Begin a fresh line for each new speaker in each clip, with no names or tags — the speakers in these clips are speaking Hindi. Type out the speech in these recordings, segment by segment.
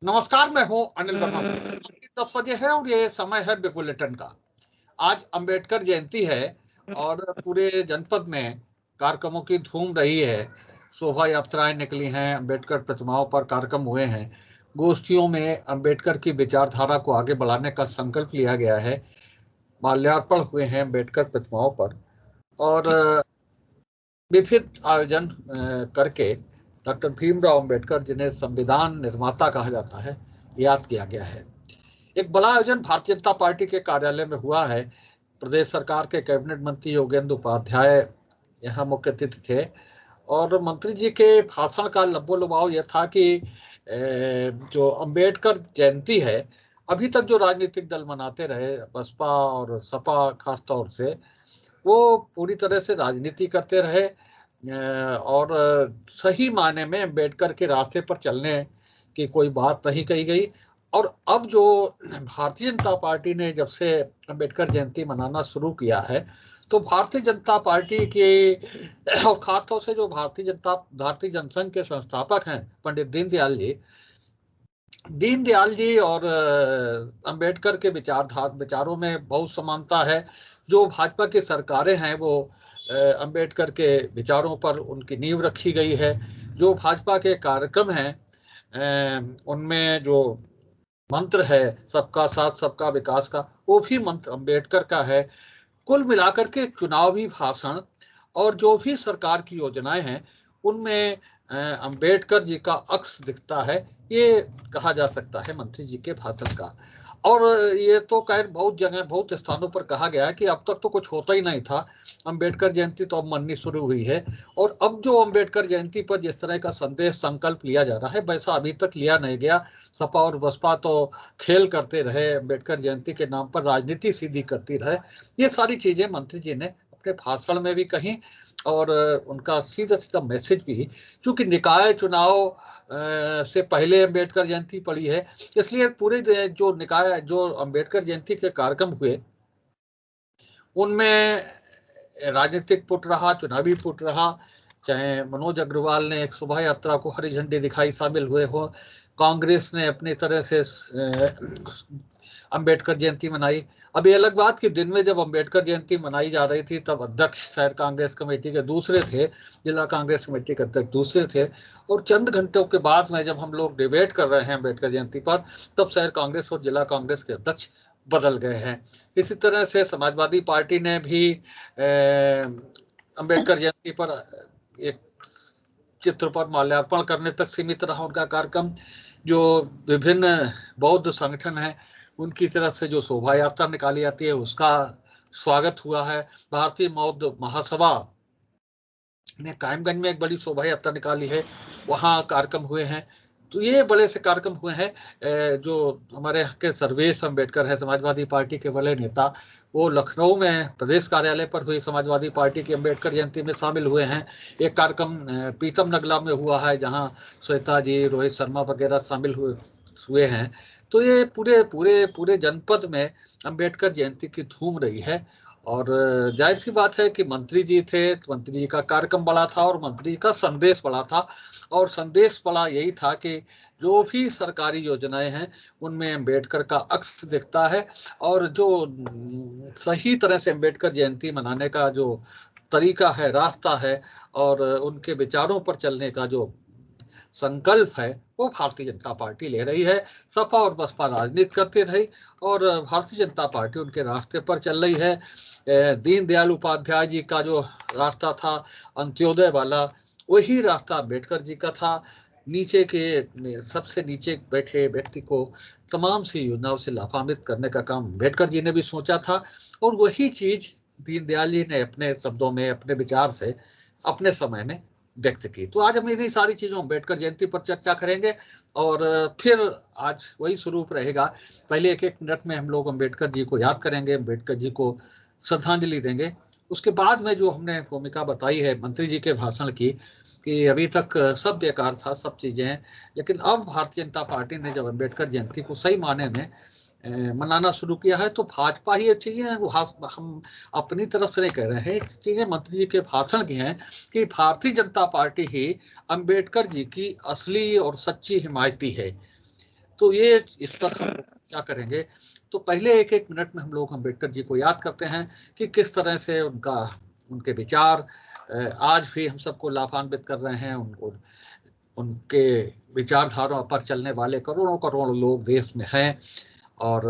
नमस्कार, मैं हूं अनिल वर्मा। 10 बजे है और ये समय है बिग बुलेटिन का। आज अंबेडकर जयंती है और पूरे जनपद में कार्यक्रमों की धूम रही है। शोभा यात्राएं निकली हैं, अंबेडकर प्रतिमाओं पर कार्यक्रम हुए हैं। गोष्ठियों में अंबेडकर की विचारधारा को आगे बढ़ाने का संकल्प लिया गया है। माल्यार्पण हुए हैं अंबेडकर प्रतिमाओं पर और विविध आयोजन करके डॉक्टर भीमराव अंबेडकर, जिन्हें संविधान निर्माता कहा जाता है, याद किया गया है। एक बड़ा आयोजन भारतीय जनता पार्टी के कार्यालय में हुआ है। प्रदेश सरकार के कैबिनेट मंत्री योगेंद्र उपाध्याय यहाँ मुख्य अतिथि थे और मंत्री जी के भाषण का लबो-लबाव यह था कि जो अंबेडकर जयंती है, अभी तक जो राजनीतिक दल मनाते रहे, बसपा और सपा खास तौर से, वो पूरी तरह से राजनीति करते रहे और सही मायने में अंबेडकर के रास्ते पर चलने की कोई बात नहीं कही गई। और अब जो भारतीय जनता पार्टी ने जब से अंबेडकर जयंती मनाना शुरू किया है, तो भारतीय जनता पार्टी के और खासतौर से जो भारतीय जनसंघ के संस्थापक हैं पंडित दीनदयाल जी और अंबेडकर के विचारों में बहुत समानता है। जो भाजपा की सरकारें हैं वो अंबेडकर के विचारों पर उनकी नींव रखी गई है। जो भाजपा के कार्यक्रम हैं उनमें जो मंत्र है सबका साथ सबका विकास का, वो भी मंत्र अंबेडकर का है। कुल मिलाकर के चुनावी भाषण और जो भी सरकार की योजनाएं हैं उनमें अंबेडकर जी का अक्स दिखता है, ये कहा जा सकता है मंत्री जी के भाषण का। और ये तो खैर बहुत जगह बहुत स्थानों पर कहा गया है कि अब तक तो कुछ होता ही नहीं था, अंबेडकर जयंती तो अब मननी शुरू हुई है। और अब जो अंबेडकर जयंती पर जिस तरह का संदेश संकल्प लिया जा रहा है, वैसा अभी तक लिया नहीं गया। सपा और बसपा तो खेल करते रहे, अंबेडकर जयंती के नाम पर राजनीति सीधी करती रहे। ये सारी चीजें मंत्री जी ने अपने भाषण में भी कही और उनका सीधा सीधा मैसेज भी, क्योंकि निकाय चुनाव से पहले अंबेडकर जयंती पड़ी है, इसलिए पूरे जो निकाय जो अंबेडकर जयंती के कार्यक्रम हुए उनमें राजनीतिक पुट रहा, चुनावी पुट रहा। चाहे मनोज अग्रवाल ने एक शोभा यात्रा को हरी झंडी दिखाई, शामिल हुए हो, कांग्रेस ने अपनी तरह से अंबेडकर जयंती मनाई। अभी अलग बात कि दिन में जब अंबेडकर जयंती मनाई जा रही थी तब अध्यक्ष शहर कांग्रेस कमेटी के दूसरे थे, जिला कांग्रेस कमेटी के अध्यक्ष दूसरे थे। और चंद घंटों के बाद में जब हम लोग डिबेट कर रहे हैं अंबेडकर जयंती पर, तब शहर कांग्रेस और जिला कांग्रेस के अध्यक्ष बदल गए हैं। इसी तरह से समाजवादी पार्टी ने भी अंबेडकर जयंती पर एक चित्र पर माल्यार्पण करने तक सीमित रहा उनका कार्यक्रम। जो विभिन्न बौद्ध संगठन है उनकी तरफ से जो शोभा यात्रा निकाली जाती है उसका स्वागत हुआ है। भारतीय बौद्ध महासभा ने कायमगंज में एक बड़ी शोभा यात्रा निकाली है, वहाँ कार्यक्रम हुए हैं। तो ये बड़े से कार्यक्रम हुए हैं। जो हमारे यहाँ के सर्वेश अम्बेडकर है, समाजवादी पार्टी के बड़े नेता, वो लखनऊ में प्रदेश कार्यालय पर हुई समाजवादी पार्टी की अम्बेडकर जयंती में शामिल हुए हैं। एक कार्यक्रम पीतम नगला में हुआ है जहाँ श्वेता जी, रोहित शर्मा वगैरह शामिल हुए हैं। तो ये पूरे पूरे पूरे जनपद में अम्बेडकर जयंती की धूम रही है। और जाहिर सी बात है कि मंत्री जी थे, तो मंत्री जी का कार्यक्रम बड़ा था और मंत्री जी का संदेश बड़ा था। और संदेश बड़ा यही था कि जो भी सरकारी योजनाएं हैं उनमें अंबेडकर का अक्स दिखता है। और जो सही तरह से अंबेडकर जयंती मनाने का जो तरीका है, रास्ता है, और उनके विचारों पर चलने का जो संकल्प है, वो भारतीय जनता पार्टी ले रही है। सपा और बसपा राजनीति करती रही और भारतीय जनता पार्टी उनके रास्ते पर चल रही है। दीनदयाल उपाध्याय जी का जो रास्ता था अंत्योदय वाला, वही रास्ता अम्बेडकर जी का था। नीचे के सबसे नीचे बैठे व्यक्ति को तमाम सी योजनाओं से लाभान्वित करने का काम अम्बेडकर जी ने भी सोचा था और वही चीज दीनदयाल जी ने अपने शब्दों में, अपने विचार से अपने समय में व्यक्त की। तो आज हम इन्हीं सारी चीजों अम्बेडकर जयंती पर चर्चा करेंगे और फिर आज वही स्वरूप रहेगा। पहले एक एक मिनट में हम लोग अम्बेडकर जी को याद करेंगे, अम्बेडकर जी को श्रद्धांजलि देंगे। उसके बाद में जो हमने भूमिका बताई है मंत्री जी के भाषण की कि अभी तक सब बेकार था, सब चीजें, लेकिन अब भारतीय जनता पार्टी ने जब अम्बेडकर जयंती को सही माने में मनाना शुरू किया है, तो भाजपा ही चीजें, हम अपनी तरफ से नहीं कह रहे हैं, चीजें मंत्री जी के भाषण की हैं कि भारतीय जनता पार्टी ही अंबेडकर जी की असली और सच्ची हिमायती है। तो ये इस पर हम चर्चा करेंगे। तो पहले एक एक मिनट में हम लोग अम्बेडकर जी को याद करते हैं कि किस तरह से उनके विचार आज भी हम सबको लाभान्वित कर रहे हैं। उनके विचारधारा पर चलने वाले करोड़ों करोड़ लोग देश में हैं, और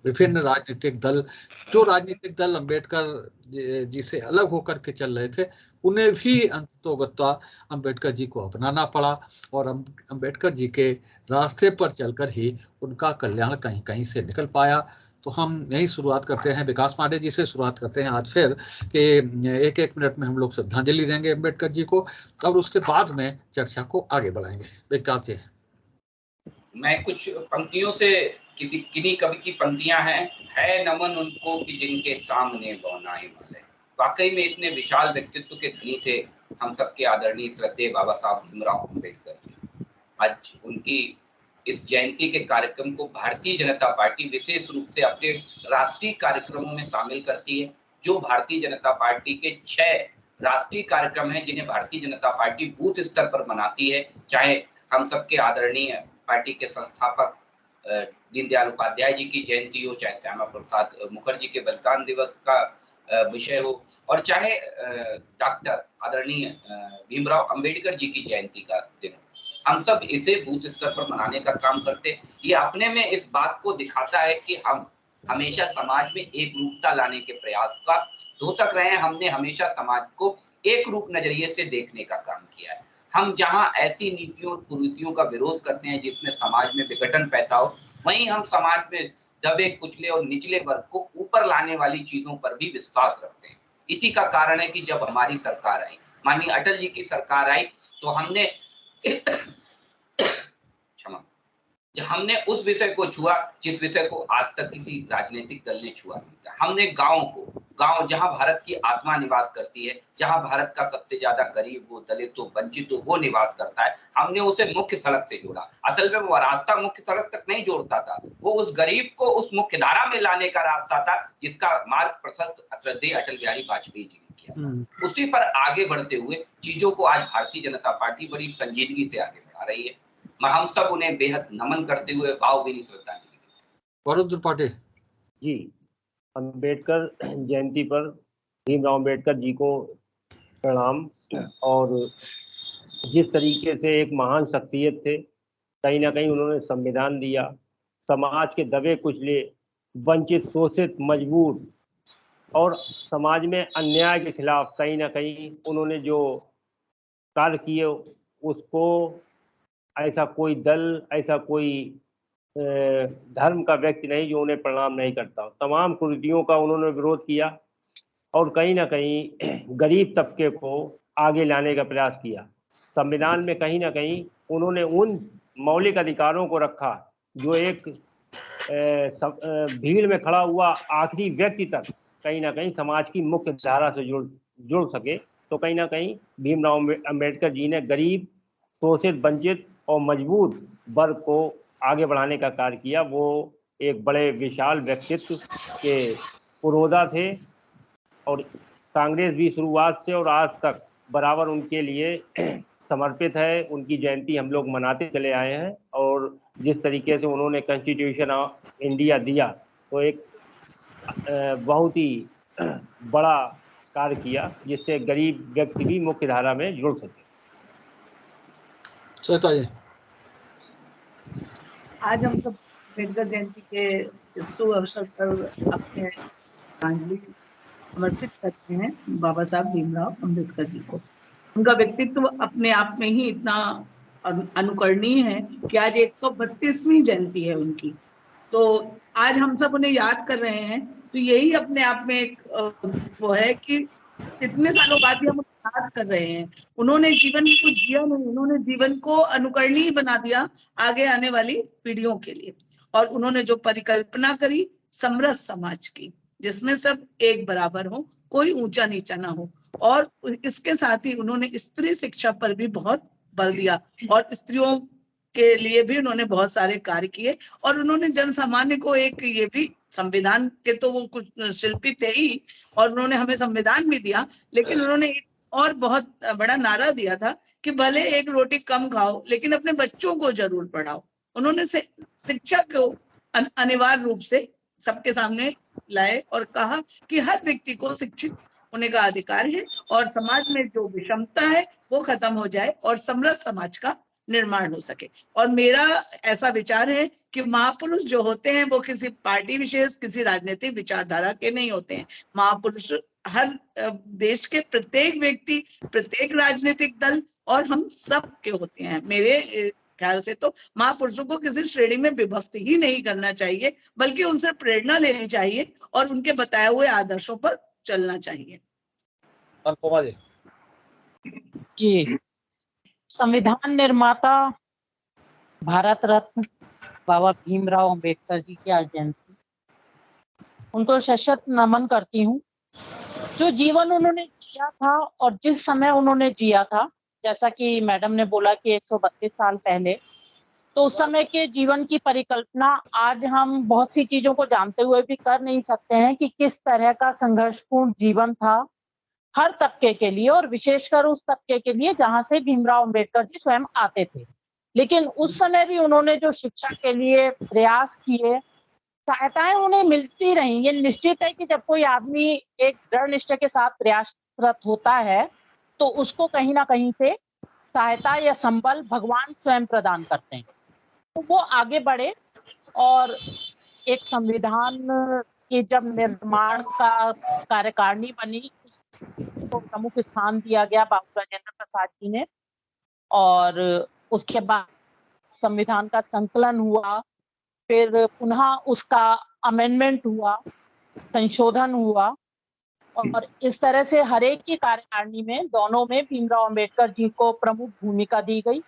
विभिन्न राजनीतिक दल, जो राजनीतिक दल अम्बेडकर जी से अलग होकर के चल रहे थे, उन्हें भी अंततोगत्वा अम्बेडकर जी को अपनाना पड़ा, और अम्बेडकर जी के रास्ते पर चलकर ही उनका कल्याण कहीं कहीं से निकल पाया। तो हम यही शुरुआत करते हैं, विकास पांडे जी से शुरुआत करते हैं आज फिर कि एक एक मिनट में हम लोग श्रद्धांजलि देंगे अम्बेडकर जी को, और उसके बाद में चर्चा को आगे बढ़ाएंगे। विकास जी।
मैं कुछ पंक्तियों से, किन्हीं कवि की पंक्तियां हैं, है नमन उनको कि जिनके सामने बौना हिमालय। वाकई में इतने विशाल व्यक्तित्व के धनी थे हम सबके आदरणीय श्रद्धेय बाबा साहब भीमराव अम्बेडकर जी। आज उनकी इस जयंती के कार्यक्रम को भारतीय जनता पार्टी विशेष रूप से अपने राष्ट्रीय कार्यक्रमों में शामिल करती है। जो भारतीय जनता पार्टी के 6 राष्ट्रीय कार्यक्रम हैं जिन्हें भारतीय जनता पार्टी बूथ स्तर पर मनाती है, चाहे हम सबके आदरणीय पार्टी के संस्थापक दीनदयाल उपाध्याय जी की जयंती हो, चाहे श्यामा प्रसाद मुखर्जी के बलिदान दिवस का विषय हो, और चाहे डॉक्टर आदरणीय भीमराव अंबेडकर जी की जयंती का दिन हो, हम सब इसे बूथ स्तर पर मनाने का काम करते। ये अपने में इस बात को दिखाता है कि हम हमेशा समाज में एक रूपता लाने के प्रयास का द्योतक रहे हैं। हमने हमेशा समाज को एक रूप नजरिए से देखने का काम किया है। हम जहां ऐसी नीतियों और कुरीतियों का विरोध करते हैं जिसमें समाज में विघटन पैदा हो, वहीं हम समाज में दबे कुचले और निचले वर्ग को ऊपर लाने वाली चीजों पर भी विश्वास रखते हैं। इसी का कारण है कि जब हमारी सरकार आई, माननीय अटल जी की सरकार आई, तो हमने हमने उस विषय को छुआ जिस विषय को आज तक किसी राजनीतिक दल ने छुआ नहीं था। हमने गांव जहां भारत की आत्मा निवास करती है, जहां भारत का सबसे ज्यादा गरीब हो, दलित हो, वंचित हो, वो निवास करता है, हमने उसे मुख्य सड़क से जोड़ा। असल में वो रास्ता मुख्य सड़क तक नहीं जोड़ता था, वो उस गरीब को उस मुख्य धारा में लाने का रास्ता था जिसका मार्ग प्रशस्त श्रद्धेय अटल बिहारी वाजपेयी जी ने किया। उसी पर आगे बढ़ते हुए चीजों को आज भारतीय जनता पार्टी बड़ी संजीदगी से आगे बढ़ा रही है। हम सब उन्हें बेहद नमन करते हुए भावभीनी श्रद्धांजलि।
वरुण त्रिपाठी
जी, अम्बेडकर जयंती पर भीमराव अम्बेडकर जी को प्रणाम। और जिस तरीके से एक महान शख्सियत थे, कहीं ना कहीं उन्होंने संविधान दिया, समाज के दबे कुचले, वंचित, शोषित, मजबूर और समाज में अन्याय के खिलाफ कहीं ना कहीं उन्होंने जो कार्य किए, उसको ऐसा कोई दल, ऐसा कोई धर्म का व्यक्ति नहीं जो उन्हें प्रणाम नहीं करता। तमाम कुरीतियों का उन्होंने विरोध किया और कहीं ना कहीं गरीब तबके को आगे लाने का प्रयास किया। संविधान में कहीं ना कहीं उन्होंने उन मौलिक अधिकारों को रखा जो एक भीड़ में खड़ा हुआ आखिरी व्यक्ति तक कहीं ना कहीं समाज की मुख्य धारा से जुड़ सके। तो कहीं ना कहीं भीमराव अम्बेडकर जी ने गरीब, शोषित, वंचित और मजबूर वर्ग को आगे बढ़ाने का कार्य किया। वो एक बड़े विशाल व्यक्तित्व के पुरोधा थे और कांग्रेस भी शुरुआत से और आज तक बराबर उनके लिए समर्पित है। उनकी जयंती हम लोग मनाते चले आए हैं और जिस तरीके से उन्होंने कॉन्स्टिट्यूशन ऑफ इंडिया दिया, तो एक बहुत ही बड़ा कार्य किया जिससे गरीब व्यक्ति भी मुख्य धारा में जुड़ सके।
आज हम सब अम्बेडकर जयंती के शुभ अवसर पर अपने श्रद्धांजलि समर्पित करते हैं बाबा साहब भीमराव अम्बेडकर जी को। उनका व्यक्तित्व अपने आप में ही इतना अनुकरणीय है कि आज 132वीं जयंती है उनकी। तो आज हम सब उन्हें याद कर रहे हैं, तो यही अपने आप में एक वो है कि इतने सालों बाद भी हम याद कर रहे हैं। उन्होंने जीवन को जिया नहीं, उन्होंने जीवन को अनुकरणीय बना दिया आगे आने वाली पीढ़ियों के लिए। और उन्होंने जो परिकल्पना करी समरस समाज की, जिसमें सब एक बराबर हो, कोई ऊंचा नीचा ना हो। और इसके साथ ही उन्होंने स्त्री शिक्षा पर भी बहुत बल दिया और स्त्रियों के लिए भी उन्होंने बहुत सारे कार्य किए। और उन्होंने जन सामान्य को एक, ये भी संविधान के तो वो कुछ शिल्पी थे ही, और उन्होंने हमें संविधान भी दिया, लेकिन उन्होंने एक और बहुत बड़ा नारा दिया था कि भले एक रोटी कम खाओ लेकिन अपने बच्चों को जरूर पढ़ाओ। उन्होंने शिक्षा को अनिवार्य रूप से सबके सामने लाए और कहा कि हर व्यक्ति को शिक्षित होने का अधिकार है और समाज में जो विषमता है वो खत्म हो जाए और समृद्ध समाज का निर्माण हो सके। और मेरा ऐसा विचार है कि महापुरुष जो होते हैं वो किसी पार्टी विशेष, किसी राजनीतिक विचारधारा के नहीं होते हैं। महापुरुष हर देश के प्रत्येक व्यक्ति, प्रत्येक राजनीतिक दल और हम सब के होते हैं। मेरे ख्याल से तो महापुरुषों को किसी श्रेणी में विभक्त ही नहीं करना चाहिए, बल्कि उनसे प्रेरणा लेनी चाहिए और उनके बताए हुए आदर्शों पर चलना चाहिए।
अनुपमा
जी, संविधान निर्माता भारत रत्न बाबा भीमराव अंबेडकर जी की आज जयंती, उनको शत नमन करती हूँ। जो जीवन उन्होंने जिया था और जिस समय उन्होंने जिया था, जैसा कि मैडम ने बोला कि 132 साल पहले, तो उस समय के जीवन की परिकल्पना आज हम बहुत सी चीजों को जानते हुए भी कर नहीं सकते हैं कि किस तरह का संघर्षपूर्ण जीवन था हर तबके के लिए, और विशेषकर उस तबके के लिए जहां से भीमराव अंबेडकर जी स्वयं आते थे। लेकिन उस समय भी उन्होंने जो शिक्षा के लिए प्रयास किए, सहायताएं उन्हें मिलती रही। ये निश्चित है कि जब कोई आदमी एक दृढ़ निश्चय के साथ प्रयासरत होता है तो उसको कहीं ना कहीं से सहायता या संबल भगवान स्वयं प्रदान करते हैं, तो वो आगे बढ़े। और एक संविधान के जब निर्माण का कार्यकारिणी बनी तो प्रमुख स्थान दिया गया बाबू राजेंद्र प्रसाद जी ने, और उसके बाद संविधान का संकलन हुआ, फिर पुनः उसका अमेंडमेंट हुआ, संशोधन हुआ, और इस तरह से हर एक की कार्यकारिणी में दोनों में भीमराव अंबेडकर जी को प्रमुख भूमिका दी गई।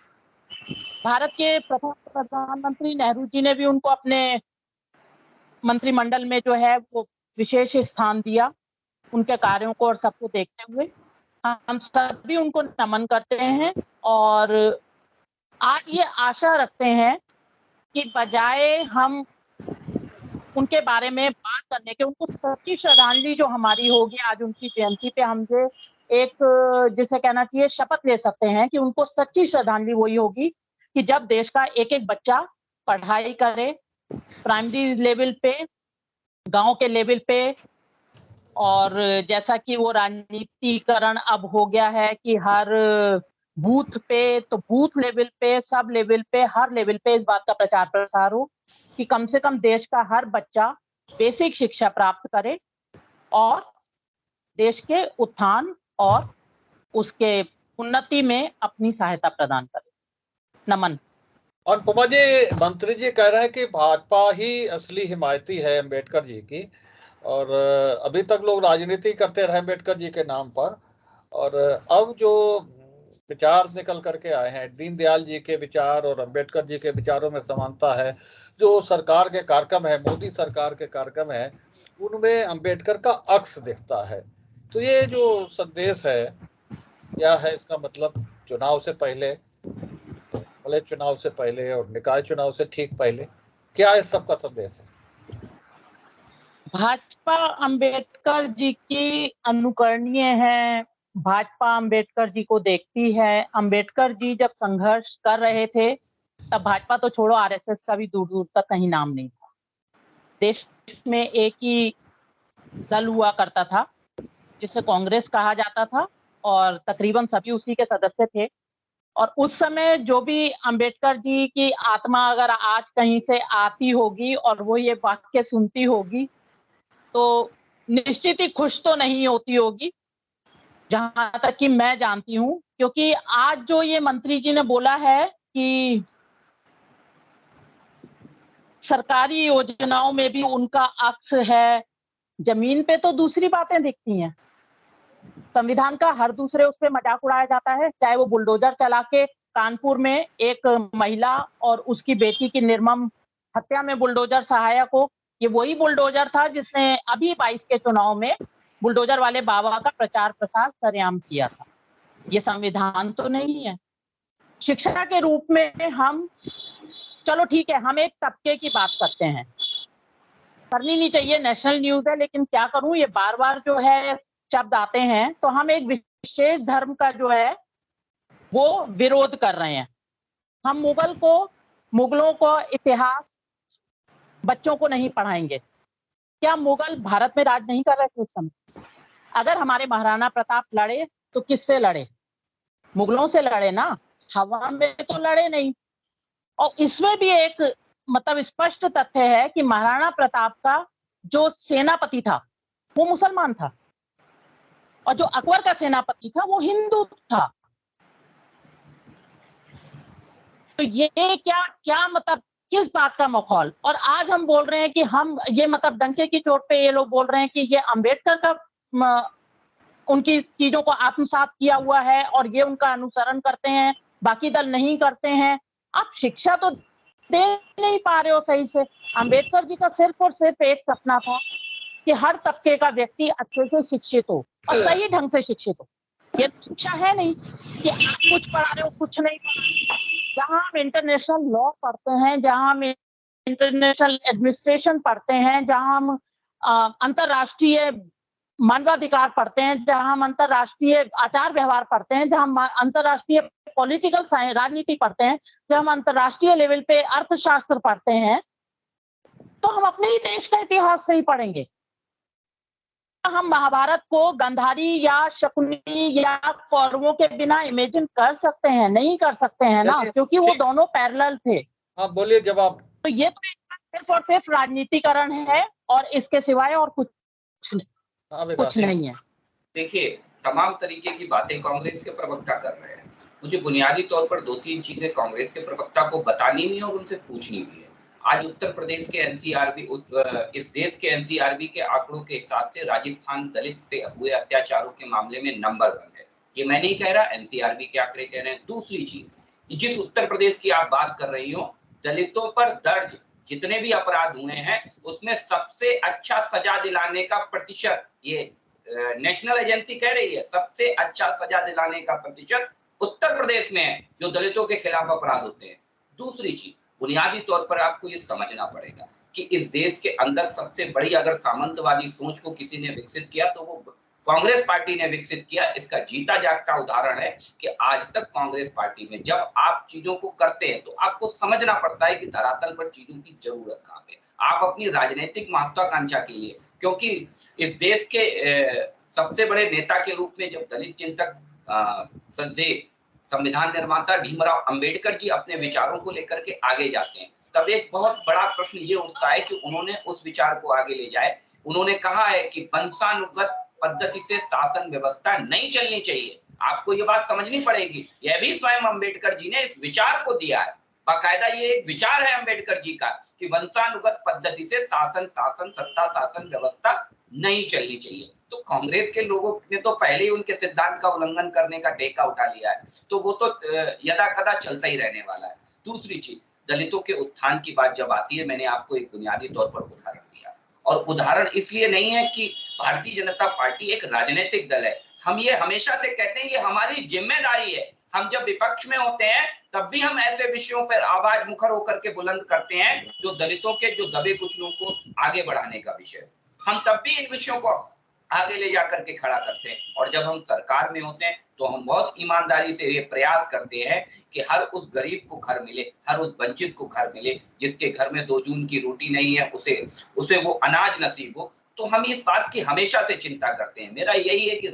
भारत के प्रथम प्रधानमंत्री नेहरू जी ने भी उनको अपने मंत्रिमंडल में जो है वो विशेष स्थान दिया, उनके कार्यों को और सबको देखते हुए हम सभी उनको नमन करते हैं। और आज ये आशा रखते हैं कि बजाय हम उनके बारे में बात करने के, उनको सच्ची श्रद्धांजलि जो हमारी होगी आज उनकी जयंती पे, हम जो एक जिसे कहना चाहिए शपथ ले सकते हैं कि उनको सच्ची श्रद्धांजलि वही होगी कि जब देश का एक एक बच्चा पढ़ाई करे, प्राइमरी लेवल पे, गांव के लेवल पे, और जैसा कि वो राजनीतिकरण अब हो गया है कि हर बूथ पे, तो बूथ लेवल पे, सब लेवल पे, हर लेवल पे इस बात का प्रचार प्रसार हो कि कम से कम देश का हर बच्चा बेसिक शिक्षा प्राप्त करे और देश के उत्थान और उसके उन्नति में अपनी सहायता प्रदान करे। नमन।
अनुपमा जी, मंत्री जी कह रहे हैं कि भाजपा ही असली हिमायती है अम्बेडकर जी की, और अभी तक लोग राजनीति करते रहे अम्बेडकर जी के नाम पर, और अब जो विचार निकल करके आए हैं, दीनदयाल जी के विचार और अम्बेडकर जी के विचारों में समानता है। जो सरकार के कार्यक्रम है, मोदी सरकार के कार्यक्रम है, उनमें अम्बेडकर का अक्स दिखता है। तो ये जो संदेश है, क्या है इसका मतलब? चुनाव से पहले, भले चुनाव से पहले और निकाय चुनाव से ठीक पहले, क्या इस सब का संदेश है?
भाजपा अंबेडकर जी की अनुकरणीय है, भाजपा अंबेडकर जी को देखती है। अंबेडकर जी जब संघर्ष कर रहे थे तब भाजपा तो छोड़ो, आरएसएस का भी दूर दूर तक कहीं नाम नहीं था। देश में एक ही दल हुआ करता था जिसे कांग्रेस कहा जाता था, और तकरीबन सभी उसी के सदस्य थे। और उस समय जो भी अंबेडकर जी की आत्मा अगर आज कहीं से आती होगी और वो ये वाक्य सुनती होगी तो निश्चित ही खुश तो नहीं होती होगी, जहां तक कि मैं जानती हूं। क्योंकि आज जो ये मंत्री जी ने बोला है कि सरकारी योजनाओं में भी उनका अक्स है, जमीन पे तो दूसरी बातें दिखती हैं। संविधान का हर दूसरे उस पर मजाक उड़ाया जाता है, चाहे वो बुलडोजर चला के कानपुर में एक महिला और उसकी बेटी की निर्मम हत्या में बुलडोजर सहायक हो, ये वही बुलडोजर था जिसने अभी 22 के चुनाव में बुलडोजर वाले बाबा का प्रचार प्रसार सरेआम किया था। ये संविधान तो नहीं है। शिक्षा के रूप में हम, चलो ठीक है, हम एक तबके की बात करते हैं, करनी नहीं चाहिए, नेशनल न्यूज है, लेकिन क्या करूं, ये बार बार जो है शब्द आते हैं, तो हम एक विशेष धर्म का जो है वो विरोध कर रहे हैं। हम मुगल को मुगलों को इतिहास बच्चों को नहीं पढ़ाएंगे। क्या मुगल भारत में राज नहीं कर रहे थे उस समय? अगर हमारे महाराणा प्रताप लड़े तो किससे लड़े? मुगलों से लड़े ना, हवा में तो लड़े नहीं। और इसमें भी एक मतलब स्पष्ट तथ्य है कि महाराणा प्रताप का जो सेनापति था वो मुसलमान था और जो अकबर का सेनापति था वो हिंदू था। तो ये क्या क्या मतलब किस बात का माहौल? और आज हम बोल रहे हैं कि हम ये मतलब डंके की चोट पे ये लोग बोल रहे हैं कि ये अंबेडकर का उनकी चीजों को आत्मसात किया हुआ है और ये उनका अनुसरण करते हैं, बाकी दल नहीं करते हैं। आप शिक्षा तो दे नहीं पा रहे हो सही से। अंबेडकर जी का सिर्फ और सिर्फ एक सपना था कि हर तबके का व्यक्ति अच्छे से शिक्षित हो और सही ढंग से शिक्षित हो। ये शिक्षा है नहीं कि आप कुछ पढ़ा रहे हो कुछ नहीं पढ़ा रहे हो। जहां हम इंटरनेशनल लॉ पढ़ते हैं, जहां हम इंटरनेशनल एडमिनिस्ट्रेशन पढ़ते हैं, जहां हम अंतरराष्ट्रीय मानवाधिकार पढ़ते हैं, जहां हम अंतरराष्ट्रीय आचार व्यवहार पढ़ते हैं, जहां हम अंतरराष्ट्रीय पॉलिटिकल साइंस राजनीति पढ़ते हैं, जब हम अंतरराष्ट्रीय लेवल पे अर्थशास्त्र पढ़ते हैं, तो हम अपने ही देश का इतिहास नहीं पढ़ेंगे। हम महाभारत को गांधारी या शकुनी या कौरवों के बिना इमेजिन कर सकते हैं? नहीं कर सकते हैं ना, क्योंकि वो दोनों पैरेलल थे।
हाँ बोलिए जवाब।
तो ये तो सिर्फ और सिर्फ राजनीतिकरण है और इसके सिवाय और कुछ नहीं है।
देखिए, तमाम तरीके की बातें कांग्रेस के प्रवक्ता कर रहे हैं। मुझे बुनियादी तौर पर 2-3 चीजें कांग्रेस के प्रवक्ता को बतानी भी और उनसे पूछनी भी है। आज उत्तर प्रदेश के एनसीआरबी, इस देश के एनसीआरबी के आंकड़ों के हिसाब से राजस्थान दलित पे हुए अत्याचारों के मामले में नंबर 1 है। ये मैं नहीं कह रहा, एनसीआरबी के आंकड़े कह रहे हैं। दूसरी चीज, जिस उत्तर प्रदेश की आप बात कर रही हो, दलितों पर दर्ज जितने भी अपराध हुए हैं उसमें सबसे अच्छा सजा दिलाने का प्रतिशत, ये नेशनल एजेंसी कह रही है, सबसे अच्छा सजा दिलाने का प्रतिशत उत्तर प्रदेश में है जो दलितों के खिलाफ अपराध होते हैं। दूसरी चीज, बुनियादी तौर पर आपको ये समझना पड़ेगा कि इस देश के अंदर सबसे बड़ी अगर सामंतवादी सोच को किसी ने विकसित किया तो वो कांग्रेस पार्टी ने विकसित किया। इसका जीता जागता उदाहरण है कि आज तक कांग्रेस पार्टी में जब आप चीजों को करते हैं तो आपको समझना पड़ता है कि धरातल पर चीजों की जरूरत कहां पे। आप अपनी राजनीतिक महत्वाकांक्षा के लिए, क्योंकि इस देश के सबसे बड़े नेता के रूप में जब दलित चिंतक श्रद्धेय संविधान निर्माता भीमराव अंबेडकर जी अपने विचारों को लेकर के आगे जाते हैं, तब एक बहुत बड़ा प्रश्न ये उठता है कि उन्होंने उस विचार को आगे ले जाए। उन्होंने कहा है कि वंशानुगत पद्धति से शासन व्यवस्था नहीं चलनी चाहिए। आपको ये बात समझनी पड़ेगी, यह भी स्वयं अंबेडकर जी ने इस विचार को दिया है। बाकायदा ये एक विचार है अंबेडकर जी का कि वंशानुगत पद्धति से सत्ता शासन व्यवस्था नहीं चलनी चाहिए। तो कांग्रेस के लोगों ने तो पहले ही उनके सिद्धांत का उल्लंघन करने का ठेका उठा लिया है, तो वो तो यदा कदा चलता ही रहने वाला है। दूसरी चीज, दलितों के उत्थान की बात जब आती है, मैंने आपको एक बुनियादी तौर पर उदाहरण दिया, और उदाहरण इसलिए नहीं है कि भारतीय जनता पार्टी एक राजनीतिक दल है। हम ये हमेशा से कहते हैं, ये हमारी जिम्मेदारी है। हम जब विपक्ष में होते हैं तब भी हम ऐसे विषयों पर आवाज मुखर होकर के बुलंद करते हैं जो दलितों के, जो दबे कुचलों को आगे बढ़ाने का विषय। हम तब भी इन विषयों को आगे ले जाकर के खड़ा करते हैं। और जब हम सरकार में होते हैं तो हम बहुत ईमानदारी से ये प्रयास करते हैं कि हर उस गरीब को घर मिले, हर उस वंचित को घर मिले, जिसके घर में 2 जून की रोटी नहीं है उसे वो अनाज नसीब हो। तो हम इस बात की हमेशा से चिंता करते हैं। मेरा यही है कि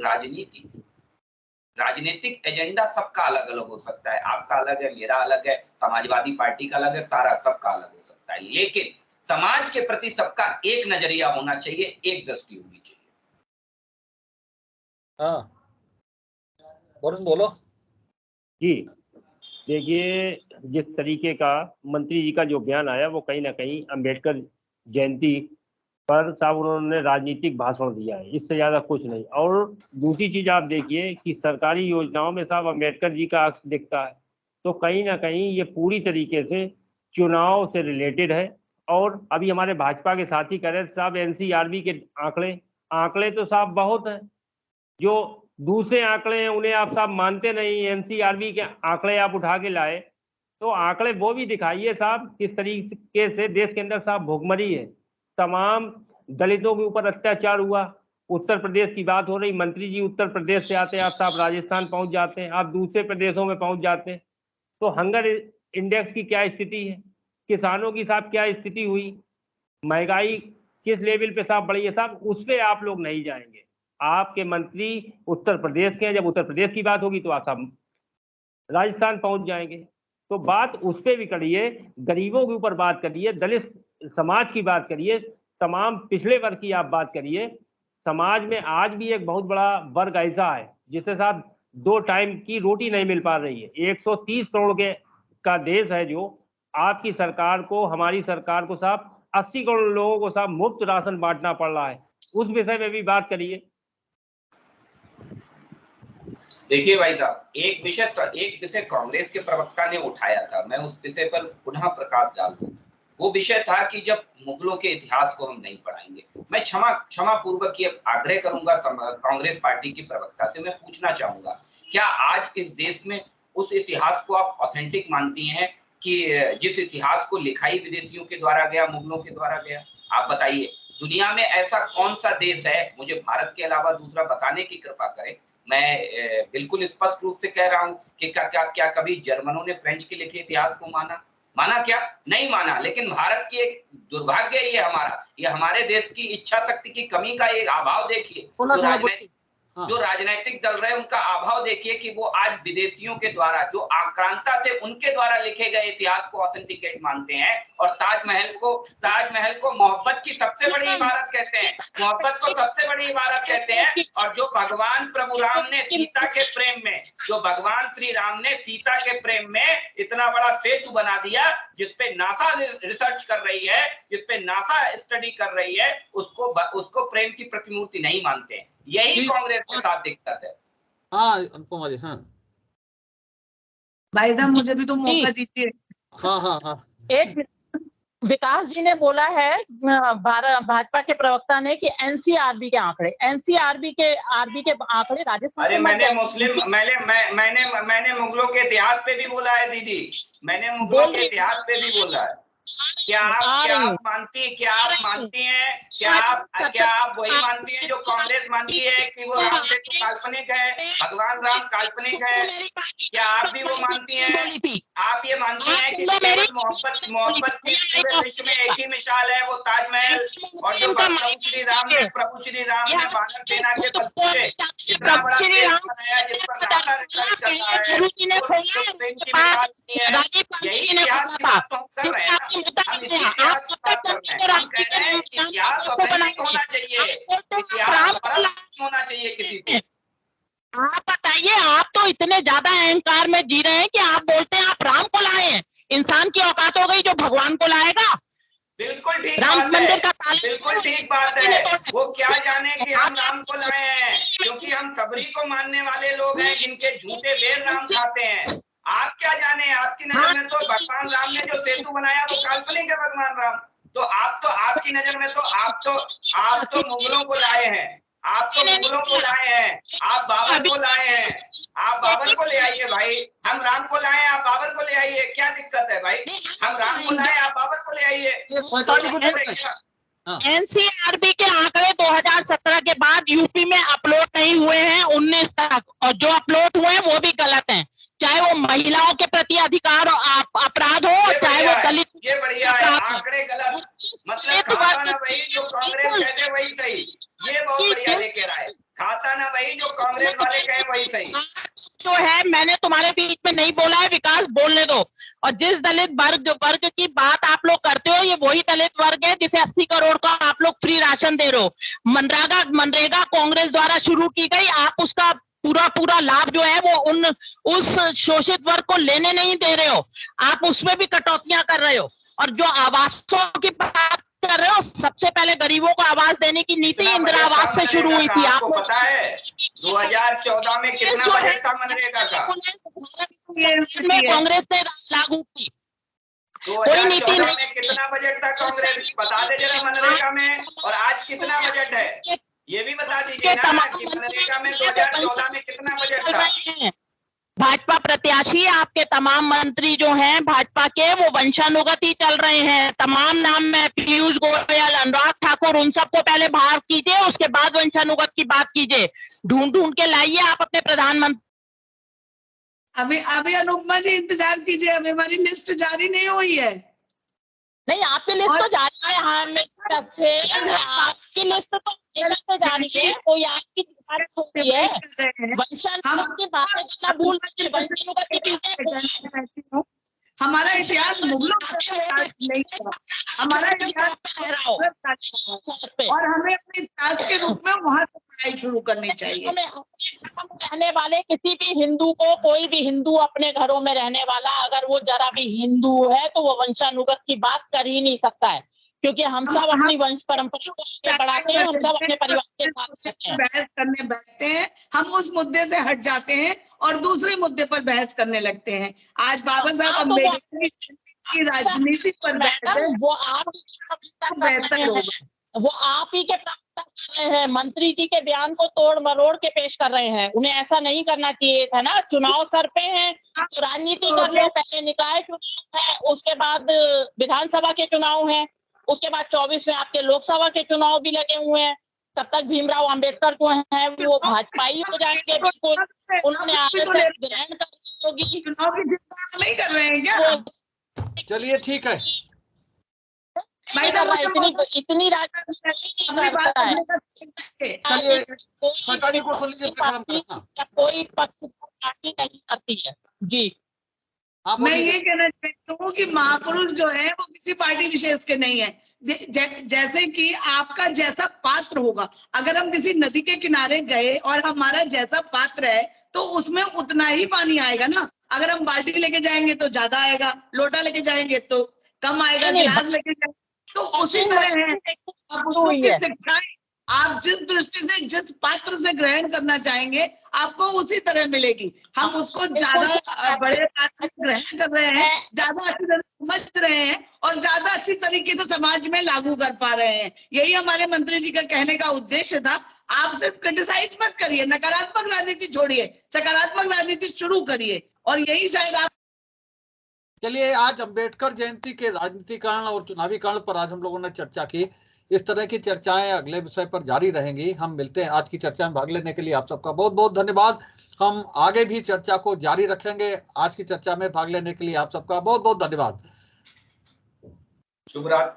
राजनीतिक एजेंडा सबका अलग अलग हो सकता है, आपका अलग है, मेरा अलग है, समाजवादी पार्टी का अलग है, सारा सबका अलग हो सकता है, लेकिन समाज के प्रति सबका एक नजरिया होना चाहिए, एक दृष्टि होनी चाहिए।
हाँ बोलो
जी। देखिए, जिस तरीके का मंत्री जी का जो बयान आया वो कहीं ना कहीं अंबेडकर जयंती पर साहब उन्होंने राजनीतिक भाषण दिया है, इससे ज्यादा कुछ नहीं। और दूसरी चीज आप देखिए कि सरकारी योजनाओं में साहब अंबेडकर जी का अक्स दिखता है, तो कहीं ना कहीं ये पूरी तरीके से चुनाव से रिलेटेड है। और अभी हमारे भाजपा के साथी कह रहे साहब एनसीआरबी के आंकड़े तो साहब बहुत हैं, जो दूसरे आंकड़े हैं उन्हें आप साहब मानते नहीं, एनसीआरबी के आंकड़े आप उठा के लाए, तो आंकड़े वो भी दिखाइए साहब किस तरीके से देश के अंदर साहब भुखमरी है, तमाम दलितों के ऊपर अत्याचार हुआ। उत्तर प्रदेश की बात हो रही, मंत्री जी उत्तर प्रदेश से आते हैं, आप साहब राजस्थान पहुंच जाते हैं, आप दूसरे प्रदेशों में पहुंच जाते हैं, तो हंगर इंडेक्स की क्या स्थिति है, किसानों की साहब क्या स्थिति हुई, महंगाई किस लेवल पे साहब बढ़ी है साहब, उस पे आप लोग नहीं जाएंगे। आपके मंत्री उत्तर प्रदेश के हैं, जब उत्तर प्रदेश की बात होगी तो आप साहब राजस्थान पहुंच जाएंगे। तो बात उस पे भी करिए, गरीबों के ऊपर बात करिए, दलित समाज की बात करिए, तमाम पिछड़े वर्ग की आप बात करिए। समाज में आज भी एक बहुत बड़ा वर्ग ऐसा है जिससे साहब 2 टाइम की रोटी नहीं मिल पा रही है। 130 करोड़ के का देश है जो आपकी सरकार को, हमारी सरकार को साहब 80 करोड़ लोगों को साहब मुफ्त राशन बांटना पड़ रहा है। उस विषय में भी बात करिए।
देखिए भाई साहब, एक विषय कांग्रेस के प्रवक्ता ने उठाया था, मैं उस विषय पर पुनः प्रकाश डाल दूं। वो विषय था कि जब मुगलों के इतिहास को हम नहीं पढ़ाएंगे। मैं क्षमा पूर्वक ये आग्रह करूंगा कांग्रेस पार्टी की प्रवक्ता से, मैं पूछना चाहूंगा, क्या आज इस देश में उस इतिहास को आप ऑथेंटिक मानती हैं कि जिस इतिहास को लिखाई विदेशियों के द्वारा गया, मुगलों के द्वारा गया? आप बताइए, दुनिया में ऐसा कौन सा देश है, मुझे भारत के अलावा दूसरा बताने की कृपा करें। मैं बिल्कुल स्पष्ट रूप से कह रहा हूं कि क्या कभी जर्मनों ने फ्रेंच के लिखे इतिहास को माना क्या? नहीं माना। लेकिन भारत की एक दुर्भाग्य ये हमारे देश की इच्छा शक्ति की कमी का एक अभाव देखिए। जो राजनीतिक दल रहे उनका अभाव देखिए कि वो आज विदेशियों के द्वारा, जो आक्रांता थे उनके द्वारा लिखे गए इतिहास को ऑथेंटिकेट मानते हैं और ताजमहल को मोहब्बत की सबसे बड़ी इबारत कहते हैं, मोहब्बत को सबसे बड़ी इबारत कहते हैं। और जो भगवान प्रभु राम ने सीता के प्रेम में, जो भगवान श्री राम ने सीता के प्रेम में इतना बड़ा सेतु बना दिया, जिसपे नासा रिसर्च कर रही है, जिसपे नासा स्टडी कर रही है, उसको प्रेम की प्रतिमूर्ति नहीं मानते हैं। यही कांग्रेस के साथ दिक्कत है।
हाँ अनुपमा जी, हाँ
भाई साहब मुझे भी तो मौका दीजिए।
हाँ
एक विकास जी ने बोला है, भाजपा के प्रवक्ता ने, कि एनसीआरबी के आंकड़े राजस्थान।
अरे मैंने मुगलों के इतिहास पे भी बोला है दीदी, मैंने मुगलों के इतिहास पे भी बोला है। क्या आप मानती हैं जो कांग्रेस मानती है कि वो राम सेतु काल्पनिक है, भगवान राम काल्पनिक है? क्या आप भी वो मानती हैं? आप ये मानती हैं कि केवल मोहब्बत की पूरे विश्व में एक ही मिसाल है, वो ताजमहल, और जो प्रभु श्री राम ने वानर सेना के बलबूते इतना बड़ा देश बनाया जिस पर नासा रिसर्च करता है, वो प्रेम की मिसाल नहीं है? यही इतिहास की बात हम कर रहे हैं। हम इसी इतिहास की बात कर रहे हैं। हम कह रहे हैं इतिहास ऑथेंटिक होना चाहिए, इतिहास होना चाहिए किसी को।
आप बताइए, आप तो इतने ज्यादा अहंकार में जी रहे हैं कि आप बोलते हैं आप राम को लाए हैं। इंसान की औकात हो गई जो भगवान को लाएगा।
बिल्कुल ठीक
राम
बात
मंदिर
है,
का
बिल्कुल ठीक बात है। वो क्या जाने कि हम राम को लाए हैं, क्योंकि हम सबरी को मानने वाले लोग हैं जिनके झूठे बेर राम खाते हैं। आप क्या जाने, आपकी नजर में तो भगवान राम ने जो सेतु बनाया वो काल्पनिक है भगवान राम। तो आपकी नजर में तो आप तो मुगलों को लाए हैं, आप बाबर को लाए हैं। आप बाबर को ले आइए भाई, हम राम को लाए, आप बाबर को ले आइए, क्या दिक्कत है भाई? हम राम को लाए, आप बाबर को ले आइए।
एनसीआरबी के आंकड़े 2017 के बाद यूपी में अपलोड नहीं हुए हैं 19 तक, और जो अपलोड हुए हैं वो भी गलत हैं। चाहे वो महिलाओं के प्रति अधिकार अपराध हो, चाहे वो दलित।
ये बढ़िया है, आंकड़े गलत मतलब खाता ना वही जो कांग्रेस कहते वही सही। ये बहुत बढ़िया लेके रहा है, खाता ना वही जो कांग्रेस वाले कहे वही सही।
जो है, मैंने तुम्हारे बीच में नहीं बोला है, विकास बोलने दो। और जिस दलित वर्ग की बात आप लोग करते हो, ये वही दलित वर्ग है जिसे 80 करोड़ का आप लोग फ्री राशन दे रहे हो। मनरेगा कांग्रेस द्वारा शुरू की गई, आप उसका पूरा लाभ जो है वो उस शोषित वर्ग को लेने नहीं दे रहे हो, आप उसमें भी कटौतियां कर रहे हो। और जो आवासों की बात कर रहे हो, सबसे पहले गरीबों को आवास देने की नीति इंदिरा आवास से शुरू हुई थी।
आपको पता है 2014 में कितना बजट था मनरेगा का?
कांग्रेस ने लागू की।
2014 में कितना बजट था कांग्रेस, बता दे जरा मनरेगा में, और आज कितना बजट है ये भी बता दीजिए ना कि मनरेगा में 2014 में कितना बजट था?
भाजपा प्रत्याशी आपके तमाम मंत्री जो हैं भाजपा के, वो वंशानुगत ही चल रहे हैं। तमाम नाम में पीयूष गोयल, अनुराग ठाकुर, उन सबको पहले बाहर कीजिए, उसके बाद वंशानुगत की बात कीजिए। ढूंढ के लाइए आप अपने प्रधानमंत्री।
अभी अनुपमा जी इंतजार कीजिए, अभी हमारी लिस्ट जारी नहीं हुई है।
नहीं, आपकी लिस्ट तो जारी है। हाँ, आपकी लिस्ट तो से जारी है, कोई आपकी बात होती है। वंशानुगत की बातें करना भूल गए, वंशानुगत की बातें।
हमारा इतिहास मुगलों का नहीं था, हमारा इतिहास और हमें अपने इतिहास के रूप में वहां से पढ़ाई शुरू करनी चाहिए।
रहने वाले किसी भी हिंदू को, कोई भी हिंदू अपने घरों में रहने वाला अगर वो जरा भी हिंदू है तो वो वंशानुगत की बात कर ही नहीं सकता है, क्योंकि हम सब अपनी वंश परंपरा को आगे बढ़ाते हैं, हम सब अपने परिवार के साथ रहते हैं।
बहस करने बैठते हैं, हम उस मुद्दे से हट जाते हैं और दूसरे मुद्दे पर बहस करने लगते हैं। आज बाबा साहब अम्बेडकर की राजनीति पर बहस है,
वो आप
बेहतर होगा।
वो आप ही के प्राप्त कर रहे हैं, मंत्री जी के बयान को तोड़ मरोड़ के पेश कर रहे हैं। उन्हें ऐसा नहीं करना चाहिए था ना। चुनाव सर पे हैं तो राजनीति कर लो। पहले निकाय चुनाव है, उसके बाद विधानसभा के चुनाव हैं, उसके बाद 24 में आपके लोकसभा के चुनाव भी लगे हुए हैं। तब तक भीमराव अंबेडकर जो है वो भाजपाई हो जाएंगे। बिल्कुल उन्होंने आरएसएस ग्रहण कर होगी।
चुनाव की चिंता नहीं कर रहे हैं क्या?
चलिए ठीक है।
इतनी राजनीति
चलिए सरकारी को सुन लीजिए,
कोई पक्ष पार्टी नहीं करती है जी।
मैं ये कहना चाहती हूँ कि महापुरुष जो है वो किसी पार्टी विशेष के नहीं है। जैसे कि आपका जैसा पात्र होगा, अगर हम किसी नदी के किनारे गए और हमारा जैसा पात्र है तो उसमें उतना ही पानी आएगा ना। अगर हम बाल्टी लेके जाएंगे तो ज्यादा आएगा, लोटा लेके जाएंगे तो कम आएगा, गिलास लेके जाएंगे तो उसी तरह है। शिक्षाएं आप जिस दृष्टि से, जिस पात्र से ग्रहण करना चाहेंगे आपको उसी तरह मिलेगी। हम उसको ज्यादा बड़े पात्र ग्रहण कर रहे हैं, ज्यादा अच्छी तरह समझ रहे हैं और ज्यादा अच्छी तरीके से समाज में लागू कर पा रहे हैं। यही हमारे मंत्री जी का कहने का उद्देश्य था। आप सिर्फ क्रिटिसाइज मत करिए, नकारात्मक राजनीति छोड़िए, सकारात्मक राजनीति शुरू करिए और यही शायद आप।
चलिए, आज अंबेडकर जयंती के राजनीतिकरण और चुनावीकरण पर आज हम लोगों ने चर्चा की। इस तरह की चर्चाएं अगले विषय पर जारी रहेंगी। हम मिलते हैं। आज की चर्चा में भाग लेने के लिए आप सबका बहुत बहुत धन्यवाद। हम आगे भी चर्चा को जारी रखेंगे। आज की चर्चा में भाग लेने के लिए आप सबका बहुत बहुत धन्यवाद।
शुभ रात्रि।